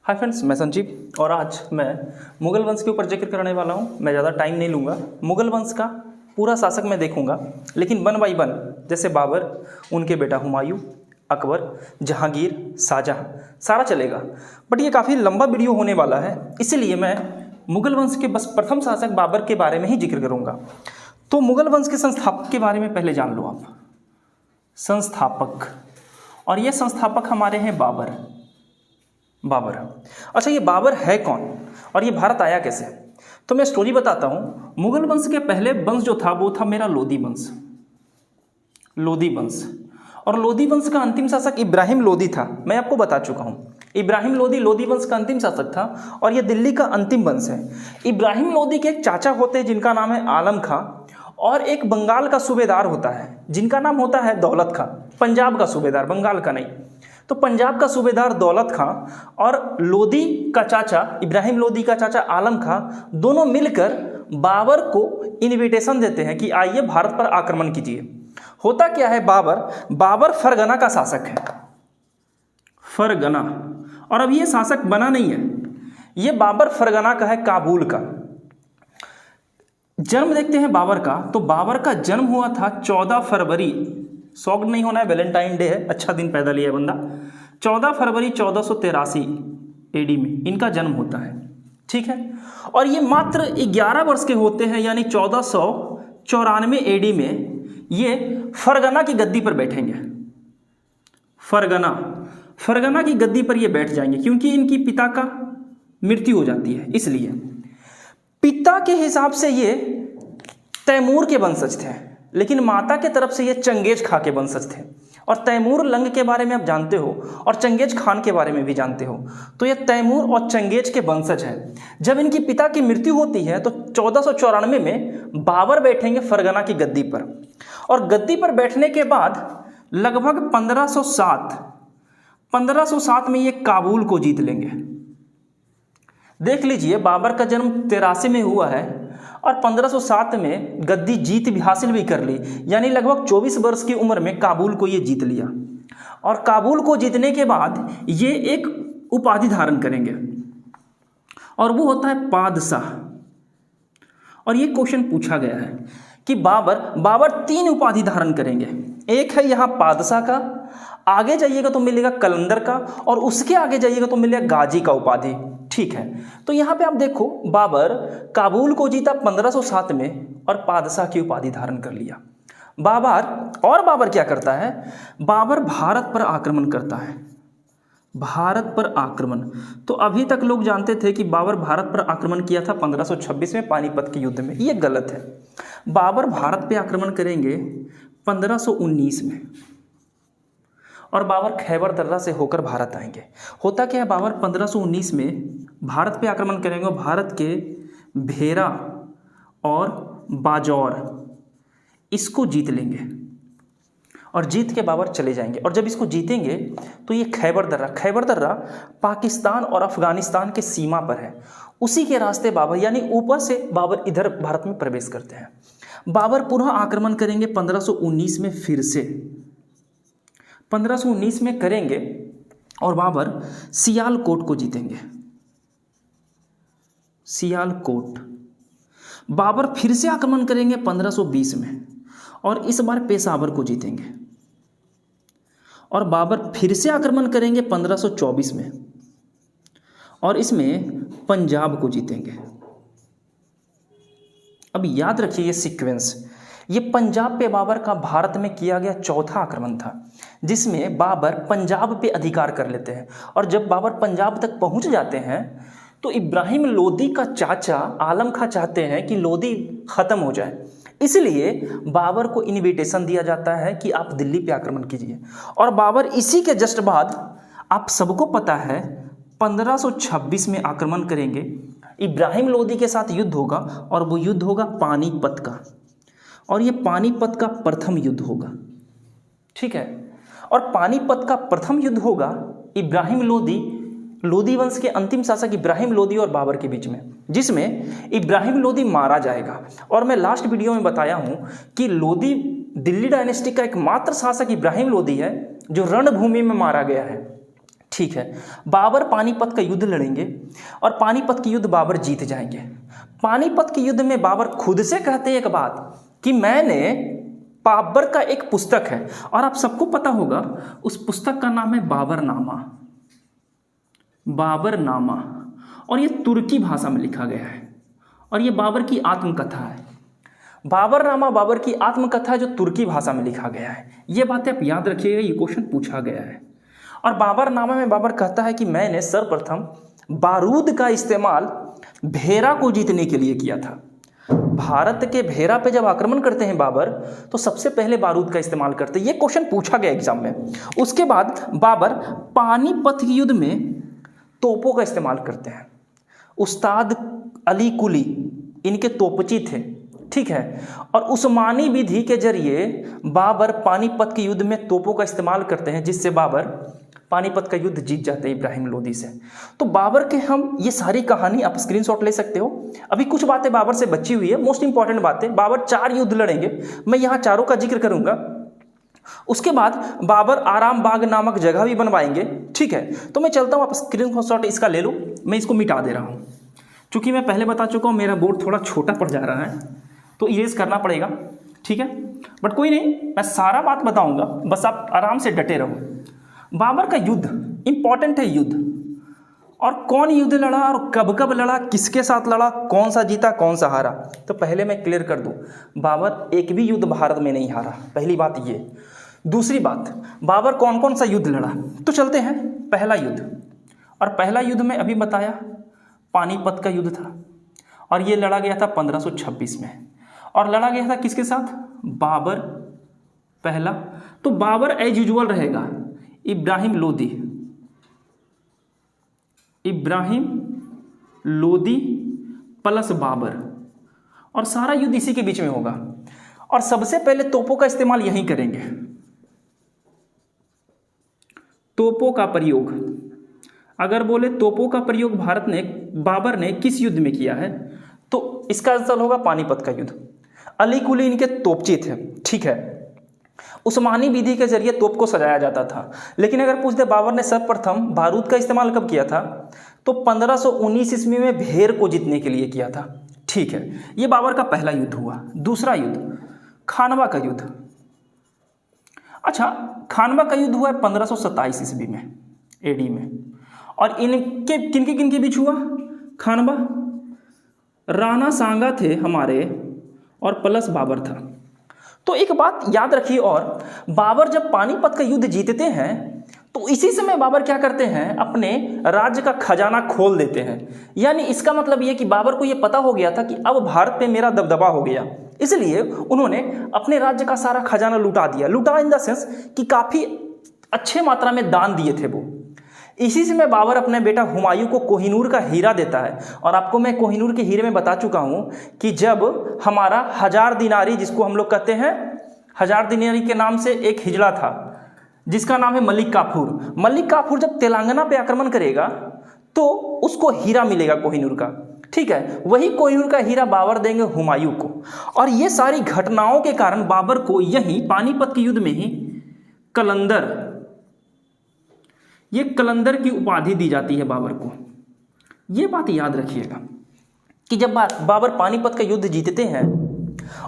Hi friends, मैं संजीव और आज मैं मुगल वंश के ऊपर जिक्र करने वाला हूँ। मैं ज़्यादा टाइम नहीं लूँगा। मुगल वंश का पूरा शासक मैं देखूँगा, लेकिन वन बाई वन, जैसे बाबर, उनके बेटा हुमायूं, अकबर, जहांगीर, शाहजहां, सारा चलेगा। बट ये काफ़ी लंबा वीडियो होने वाला है, इसीलिए मैं मुगल वंश के बस प्रथम शासक बाबर के बारे में ही जिक्र करूँगा। तो मुगल वंश के संस्थापक के बारे में पहले जान लो आप। संस्थापक, और ये संस्थापक हमारे हैं बाबर। अच्छा, ये बाबर है कौन और ये भारत आया कैसे? तो मैं स्टोरी बताता हूँ। मुगल वंश के पहले वंश जो था वो था मेरा लोदी वंश। और लोदी वंश का अंतिम शासक इब्राहिम लोदी था। मैं आपको बता चुका हूँ, इब्राहिम लोदी वंश का अंतिम शासक था और ये दिल्ली का अंतिम वंश है। इब्राहिम लोदी के एक चाचा होते हैं जिनका नाम है आलम खां, और एक बंगाल का सूबेदार होता है जिनका नाम होता है दौलत खां। पंजाब का सूबेदार, बंगाल का नहीं। तो पंजाब का सूबेदार दौलत खां और लोदी का चाचा, इब्राहिम लोदी का चाचा आलम खां, दोनों मिलकर बाबर को इनविटेशन देते हैं कि आइए भारत पर आक्रमण कीजिए। होता क्या है, बाबर फरगना का शासक है। फरगना, और अब ये शासक बना नहीं है, ये बाबर फरगना का है, काबुल का। जन्म देखते हैं बाबर का, तो बाबर का जन्म हुआ था 14 फरवरी। शॉक्ड नहीं होना है, वैलेंटाइन डे है, अच्छा दिन पैदा लिया है बंदा। 14 फरवरी 1483 एडी में इनका जन्म होता है, ठीक है। और ये मात्र 11 वर्ष के होते हैं, यानी 1494 एडी में ये फरगना की गद्दी पर बैठेंगे। फरगना की गद्दी पर ये बैठ जाएंगे, क्योंकि इनकी पिता का मृत्यु हो जाती है। इसलिए पिता के हिसाब से ये तैमूर के वंशज थे, लेकिन माता के तरफ से ये चंगेज खां के वंशज थे। और तैमूर लंग के बारे में आप जानते हो और चंगेज खान के बारे में भी जानते हो। तो ये तैमूर और चंगेज के वंशज हैं। जब इनकी पिता की मृत्यु होती है तो 1494 में बाबर बैठेंगे फरगना की गद्दी पर, और गद्दी पर बैठने के बाद लगभग 1507 में ये काबुल को जीत लेंगे। देख लीजिए, बाबर का जन्म 83 में हुआ है और 1507 में गद्दी जीत भी हासिल भी कर ली, यानी लगभग 24 वर्ष की उम्र में काबुल को ये जीत लिया। और काबुल को जीतने के बाद ये एक उपाधि धारण करेंगे और वो होता है पादशाह। और ये क्वेश्चन पूछा गया है कि बाबर 3 उपाधि धारण करेंगे। एक है यहाँ पादशाह का, आगे जाइएगा तो मिलेगा कलंदर का, और उसके आगे जाइएगा तो मिलेगा गाजी का उपाधि, ठीक है। तो यहाँ पे आप देखो, बाबर काबुल को जीता 1507 में और पादशाह की उपाधि धारण कर लिया। बाबर क्या करता है, बाबर भारत पर आक्रमण करता है। भारत पर आक्रमण, तो अभी तक लोग जानते थे कि बाबर भारत पर आक्रमण किया था 1526 में पानीपत के युद्ध में। ये गलत है। बाबर भारत पे आक्रमण करेंगे 1519 में, और बाबर खैबर दर्रा से होकर भारत आएंगे। होता क्या है, बाबर 1519 में भारत पे आक्रमण करेंगे और भारत के भेरा और बाजौर इसको जीत लेंगे, और जीत के बाबर चले जाएंगे। और जब इसको जीतेंगे तो ये खैबर दर्रा पाकिस्तान और अफगानिस्तान के सीमा पर है। उसी के रास्ते बाबर, यानी ऊपर से बाबर इधर भारत में प्रवेश करते हैं। बाबर पुनः आक्रमण करेंगे 1519 में, फिर से 1519 में करेंगे, और बाबर सियालकोट को जीतेंगे। सियालकोट, बाबर फिर से आक्रमण करेंगे 1520 में, और इस बार पेशावर को जीतेंगे। और बाबर फिर से आक्रमण करेंगे 1524 में, और इसमें पंजाब को जीतेंगे। अब याद रखिए ये सीक्वेंस, ये पंजाब पे बाबर का भारत में किया गया चौथा आक्रमण था, जिसमें बाबर पंजाब पे अधिकार कर लेते हैं। और जब बाबर पंजाब तक पहुंच जाते हैं तो इब्राहिम लोदी का चाचा आलम खां चाहते हैं कि लोदी ख़त्म हो जाए, इसलिए बाबर को इनविटेशन दिया जाता है कि आप दिल्ली पे आक्रमण कीजिए। और बाबर इसी के जस्ट बाद, आप सबको पता है, 1526 में आक्रमण करेंगे। इब्राहिम लोदी के साथ युद्ध होगा, और वो युद्ध होगा पानीपत का, और ये पानीपत का प्रथम युद्ध होगा, ठीक है। और पानीपत का प्रथम युद्ध होगा इब्राहिम लोदी वंश के अंतिम शासक इब्राहिम लोदी और बाबर के बीच में, जिसमें इब्राहिम लोदी मारा जाएगा। और मैं लास्ट वीडियो में बताया हूं कि दिल्ली डायनेस्टी का एकमात्र शासक इब्राहिम लोदी है जो रणभूमि में मारा गया है, ठीक है, बाबर पानीपत का युद्ध लड़ेंगे और पानीपत के युद्ध बाबर जीत जाएंगे। पानीपत के युद्ध में बाबर खुद से कहते हैं एक बात कि मैंने, बाबर का एक पुस्तक है और आप सबको पता होगा उस पुस्तक का नाम है बाबरनामा। बाबरनामा, और ये तुर्की भाषा में लिखा गया है और ये बाबर की आत्मकथा है। बाबरनामा बाबर की आत्मकथा है जो तुर्की भाषा में लिखा गया है। ये बातें आप याद रखिएगा, ये क्वेश्चन पूछा गया है। और बाबरनामा में बाबर कहता है कि मैंने सर्वप्रथम बारूद का इस्तेमाल भेरा को जीतने के लिए किया था। भारत के भेरा पे जब आक्रमण करते हैं बाबर तो सबसे पहले बारूद का इस्तेमाल करते हैं। ये क्वेश्चन पूछा गया एग्जाम में। उसके बाद बाबर पानीपत के युद्ध में तोपों का इस्तेमाल करते हैं। उस्ताद अली कुली इनके तोपची थे, ठीक है, और उस्मानी विधि के जरिए बाबर पानीपत के युद्ध में तोपों का इस्तेमाल करते हैं, जिससे बाबर पानीपत का युद्ध जीत जाते हैं इब्राहिम लोदी से। तो बाबर के हम ये सारी कहानी आप स्क्रीनशॉट ले सकते हो। अभी कुछ बातें बाबर से बची हुई है, मोस्ट इंपॉर्टेंट बातें। बाबर 4 युद्ध लड़ेंगे, मैं यहाँ चारों का जिक्र करूंगा। उसके बाद बाबर आराम बाग नामक जगह भी बनवाएंगे, ठीक है। तो मैं चलता हूँ, आप स्क्रीनशॉट इसका ले लो, मैं इसको मिटा दे रहा हूँ क्योंकि मैं पहले बता चुका हूँ मेरा बोर्ड थोड़ा छोटा पड़ जा रहा है तो इरेज करना पड़ेगा, ठीक है। बट कोई नहीं, मैं सारा बात बताऊंगा, बस आप आराम से डटे रहो। बाबर का युद्ध इंपॉर्टेंट है, युद्ध, और कौन युद्ध लड़ा और कब कब लड़ा, किसके साथ लड़ा, कौन सा जीता कौन सा हारा। तो पहले मैं क्लियर कर दूं, बाबर एक भी युद्ध भारत में नहीं हारा, पहली बात ये। दूसरी बात, बाबर कौन कौन सा युद्ध लड़ा, तो चलते हैं। पहला युद्ध, और पहला युद्ध में अभी बताया पानीपत का युद्ध था और ये लड़ा गया था 1526 में, और लड़ा गया था किसके साथ, बाबर पहला। तो बाबर एज यूजुअल रहेगा इब्राहिम लोदी, इब्राहिम लोदी प्लस बाबर, और सारा युद्ध इसी के बीच में होगा। और सबसे पहले तोपों का इस्तेमाल यहीं करेंगे। तोपों का प्रयोग, अगर बोले तोपों का प्रयोग भारत ने, बाबर ने किस युद्ध में किया है, तो इसका आंसर होगा पानीपत का युद्ध। अली कुली इनके तोपची थे, ठीक है। उस्मानी विधि के जरिए तोप को सजाया जाता था। लेकिन अगर पूछ दे बाबर ने सर्वप्रथम बारूद का इस्तेमाल कब किया था, तो 1519 ईस्वी में भेर को जीतने के लिए किया था, ठीक है। ये बाबर का पहला युद्ध हुआ। दूसरा युद्ध खानवा का युद्ध। अच्छा, खानवा का युद्ध हुआ है 1527 ईस्वी में, एडी में, और इनके किनके बीच हुआ खानवा, राणा सांगा थे हमारे और प्लस बाबर था। तो एक बात याद रखिए, और बाबर जब पानीपत का युद्ध जीतते हैं तो इसी समय बाबर क्या करते हैं, अपने राज्य का खजाना खोल देते हैं। यानी इसका मतलब ये कि बाबर को ये पता हो गया था कि अब भारत पे मेरा दबदबा हो गया, इसलिए उन्होंने अपने राज्य का सारा खजाना लुटा दिया। लुटा इन द सेंस कि काफ़ी अच्छे मात्रा में दान दिए थे वो। इसी समय बाबर अपने बेटा हुमायूं को कोहिनूर का हीरा देता है, और आपको मैं कोहिनूर के हीरे में बता चुका हूं कि जब हमारा 1000 दिनारी, जिसको हम लोग कहते हैं 1000 दिनारी के नाम से एक हिजड़ा था जिसका नाम है मलिक काफूर, मलिक काफूर जब तेलंगाना पे आक्रमण करेगा तो उसको हीरा मिलेगा कोहिनूर का, ठीक है। वही कोहिनूर का हीरा बाबर देंगे हुमायूं को। और ये सारी घटनाओं के कारण बाबर को यही पानीपत के युद्ध में ही कलंदर, ये कलंदर की उपाधि दी जाती है बाबर को। ये बात याद रखिएगा कि जब बाबर पानीपत का युद्ध जीतते हैं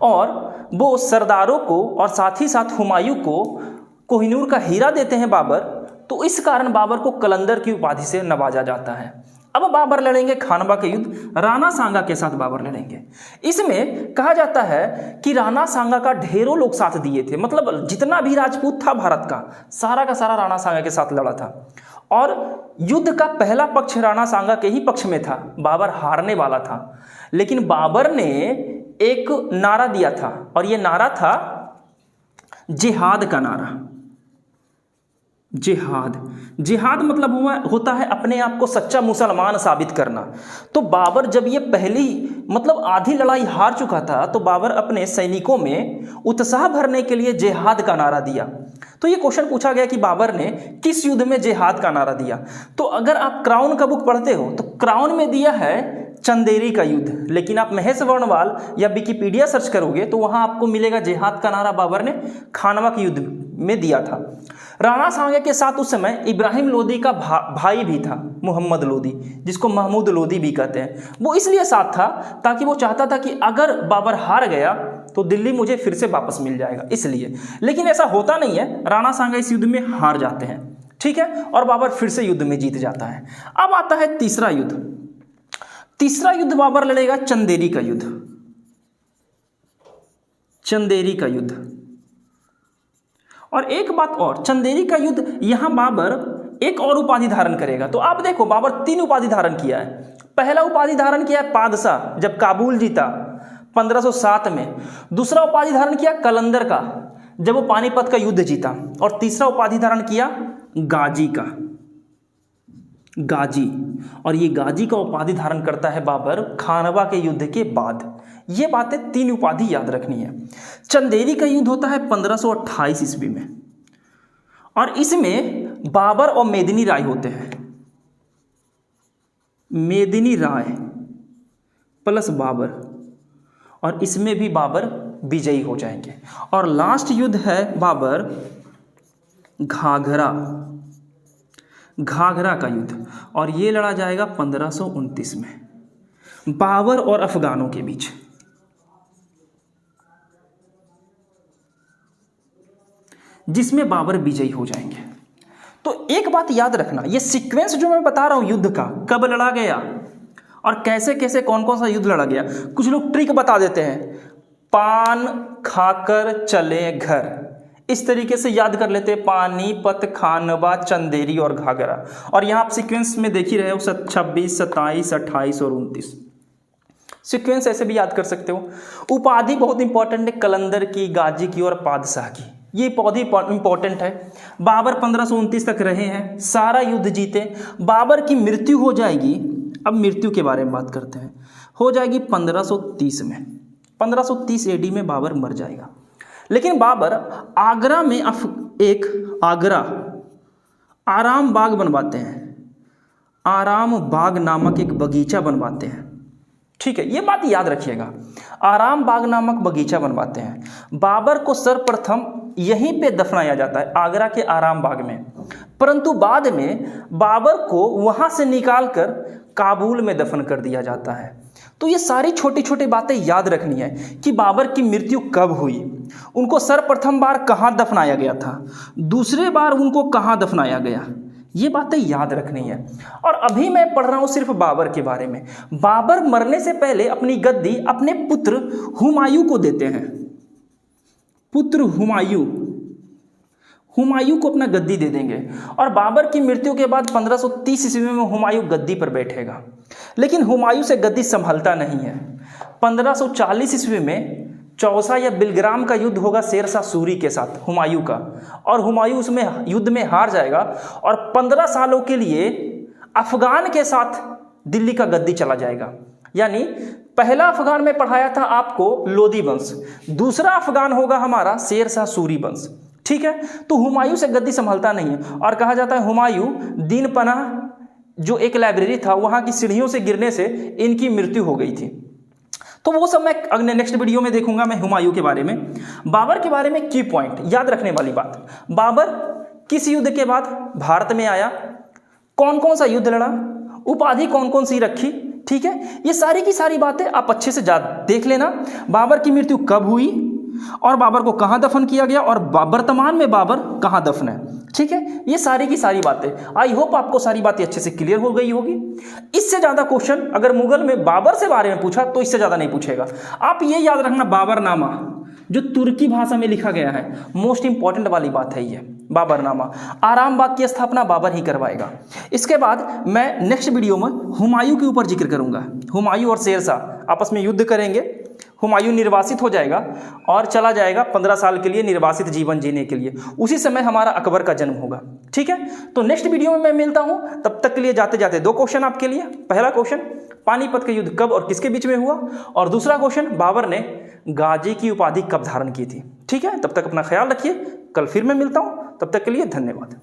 और वो सरदारों को और साथ ही साथ हुमायूं को कोहिनूर का हीरा देते हैं बाबर, तो इस कारण बाबर को कलंदर की उपाधि से नवाजा जाता है। अब बाबर लड़ेंगे खानवा के युद्ध, राणा सांगा के साथ बाबर लड़ेंगे। इसमें कहा जाता है कि राणा सांगा का ढेरों लोग साथ दिए थे, मतलब जितना भी राजपूत था भारत का सारा राणा सांगा के साथ लड़ा था। और युद्ध का पहला पक्ष राणा सांगा के ही पक्ष में था, बाबर हारने वाला था। लेकिन बाबर ने एक नारा दिया था, और यह नारा था जिहाद का नारा। जिहाद मतलब होता है अपने आप को सच्चा मुसलमान साबित करना। तो बाबर जब ये पहली मतलब आधी लड़ाई हार चुका था, तो बाबर अपने सैनिकों में उत्साह भरने के लिए जिहाद का नारा दिया। तो ये क्वेश्चन पूछा गया कि बाबर ने किस युद्ध में जिहाद का नारा दिया। तो अगर आप क्राउन का बुक पढ़ते हो तो क्राउन में दिया है चंदेरी का युद्ध। लेकिन आप महेश वर्णवाल या विकिपीडिया सर्च करोगे तो वहां आपको मिलेगा जिहाद का नारा बाबर ने खानवा के युद्ध में दिया था। राणा सांगा के साथ उस समय इब्राहिम लोदी का भाई भी था, मोहम्मद लोदी, जिसको महमूद लोदी भी कहते हैं। वो इसलिए साथ था ताकि वो चाहता था कि अगर बाबर हार गया तो दिल्ली मुझे फिर से वापस मिल जाएगा, इसलिए। लेकिन ऐसा होता नहीं है, राणा सांगा इस युद्ध में हार जाते हैं, ठीक है, और बाबर फिर से युद्ध में जीत जाता है। अब आता है तीसरा युद्ध। तीसरा युद्ध बाबर लड़ेगा चंदेरी का युद्ध। चंदेरी का युद्ध। और एक बात और, चंदेरी का युद्ध यहां बाबर एक और उपाधि धारण करेगा। तो आप देखो, बाबर 3 उपाधि धारण किया है। पहला उपाधि धारण किया है पादशाह, जब काबुल जीता 1507 में। दूसरा उपाधि धारण किया कलंदर का, जब वो पानीपत का युद्ध जीता। और तीसरा उपाधि धारण किया गाजी का, गाजी। और ये गाजी का उपाधि धारण करता है बाबर खानवा के युद्ध के बाद। ये बातें 3 उपाधि याद रखनी है। चंदेरी का युद्ध होता है 1528 ईस्वी में, और इसमें बाबर और मेदिनी राय होते हैं। मेदिनी राय प्लस बाबर, और इसमें भी बाबर विजयी हो जाएंगे। और लास्ट युद्ध है बाबर घाघरा का युद्ध, और ये लड़ा जाएगा 1529 में बाबर और अफगानों के बीच। जिसमें बाबर विजयी हो जाएंगे। तो एक बात याद रखना, ये सीक्वेंस जो मैं बता रहा हूं युद्ध का, कब लड़ा गया और कैसे कैसे कौन कौन सा युद्ध लड़ा गया, कुछ लोग ट्रिक बता देते हैं, पान खाकर चले घर, इस तरीके से याद कर लेते हैं, पानीपत, खानवा, चंदेरी और घाघरा। और यहां आप सीक्वेंस में देख ही रहे हो 26, 27, 28 और 29 सीक्वेंस ऐसे भी याद कर सकते हो। उपाधि बहुत इंपॉर्टेंट है, कलंदर की, गाजी की और पादशाह की, ये उपाधि इंपॉर्टेंट है। बाबर 1529 तक रहे हैं, सारा युद्ध जीते। बाबर की मृत्यु हो जाएगी, अब मृत्यु के बारे में बात करते हैं, हो जाएगी 1530 में। 1530 एडी में बाबर मर जाएगा। लेकिन बाबर आगरा में आगरा आराम बाग बनवाते हैं, आराम बाग नामक एक बगीचा बनवाते हैं, ठीक है, ये बात याद रखिएगा, आराम बाग नामक बगीचा बनवाते हैं। बाबर को सर्वप्रथम यहीं पे दफनाया जाता है, आगरा के आराम बाग में। परंतु बाद में बाबर को वहां से निकालकर काबुल में दफन कर दिया जाता है। तो ये सारी छोटी छोटी बातें याद रखनी है कि बाबर की मृत्यु कब हुई, उनको सर्वप्रथम बार कहाँ दफनाया गया था, दूसरे बार उनको कहाँ दफनाया गया, ये बातें याद रखनी है। और अभी मैं पढ़ रहा हूँ सिर्फ बाबर के बारे में। बाबर मरने से पहले अपनी गद्दी अपने पुत्र हुमायूं को देते हैं। पुत्र हुमायूं को अपना गद्दी दे देंगे। और बाबर की मृत्यु के बाद 1530 ईस्वी में हुमायूं गद्दी पर बैठेगा। लेकिन हुमायूं से गद्दी संभलता नहीं है। 1540 ईस्वी में चौसा या बिलग्राम का युद्ध होगा शेरशाह सूरी के साथ हुमायूं का, और हुमायूं उसमें युद्ध में हार जाएगा और 15 सालों के लिए अफगान के साथ दिल्ली का गद्दी चला जाएगा। यानी पहला अफगान में पढ़ाया था आपको लोदी वंश, दूसरा अफगान होगा हमारा शेरशाह सूरी वंश, ठीक है। तो हुमायूं से गद्दी संभलता नहीं है, और कहा जाता है हुमायूं दीन पनाह जो एक लाइब्रेरी था वहां की सीढ़ियों से गिरने से इनकी मृत्यु हो गई थी। तो वो सब मैं अगले नेक्स्ट वीडियो में देखूंगा मैं हुमायूं के बारे में। बाबर के बारे में की पॉइंट याद रखने वाली बात, बाबर किस युद्ध के बाद भारत में आया, कौन कौन सा युद्ध लड़ा, उपाधि कौन कौन सी रखी, ठीक है। ये सारी की सारी बातें आप अच्छे से देख लेना। बाबर की मृत्यु कब हुई और बाबर को कहां दफन किया गया और वर्तमान में बाबर कहां दफन है, ठीक है। ये सारी की सारी बातें, आई होप आपको सारी बातें अच्छे से क्लियर हो गई होगी। इससे ज्यादा क्वेश्चन अगर मुगल में बाबर से बारे में पूछा तो इससे ज्यादा नहीं पूछेगा। आप ये याद रखना, बाबरनामा जो तुर्की भाषा में लिखा गया है, मोस्ट इंपॉर्टेंट वाली बात है ये बाबरनामा। आराम बाग की स्थापना बाबर ही करवाएगा। इसके बाद मैं नेक्स्ट वीडियो में हुमायूं के ऊपर जिक्र करूंगा। हुमायूं और शेरशाह आपस में युद्ध करेंगे, हुमायूं निर्वासित हो जाएगा और चला जाएगा 15 साल के लिए निर्वासित जीवन जीने के लिए। उसी समय हमारा अकबर का जन्म होगा, ठीक है। तो नेक्स्ट वीडियो में मैं मिलता हूं, तब तक के लिए जाते जाते 2 क्वेश्चन आपके लिए। पहला क्वेश्चन, पानीपत का युद्ध कब और किसके बीच में हुआ, और दूसरा क्वेश्चन, बाबर ने गाजी की उपाधि कब धारण की थी, ठीक है। तब तक अपना ख्याल रखिए, कल फिर मैं मिलता हूं, तब तक के लिए धन्यवाद।